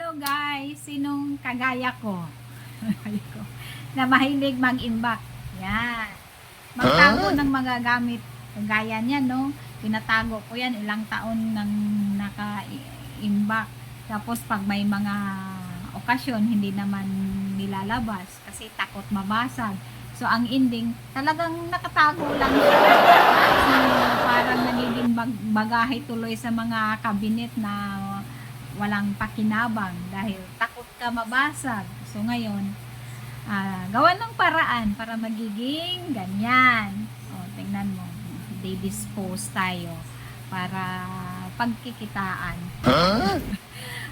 Hello guys, sinong kagaya ko? Na mahilig mag-imbak. Yan. Magtago ng mga gamit. Kagaya niyan, no? Pinatago ko yan. Ilang taon nang naka-imbak. Tapos pag may mga okasyon, hindi naman nilalabas. Kasi takot mabasag. So, ang ending, talagang nakatago lang siya. So, parang nagiging bagahe tuloy sa mga kabinet na walang pakinabang dahil takot ka mabasag. So, ngayon, gawa ng paraan para magiging ganyan. O, tingnan mo. Dispose tayo para pagkikitaan.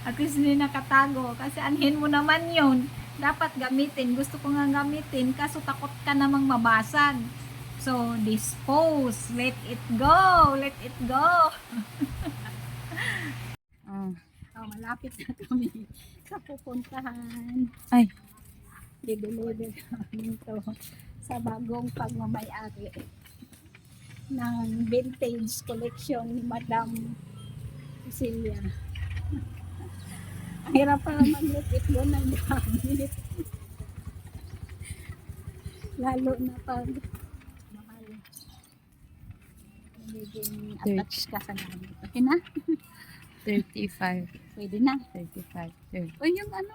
At least hindi nakatago. Kasi anhin mo naman yun. Dapat gamitin. Gusto ko nga gamitin. Kaso takot ka namang mabasag. So, dispose. Let it go. Let it go. Malapit na kami sa pupuntahan. Ay. I-deliver kami ito sa bagong pagmamayari ng vintage collection ni Madam Cecilia. Ang hirap para mag-let go ng gamit. Lalo na pag mahal. Magiging attached ka sa gamit. Okay na? 35. Pwede na. 35. O yung ano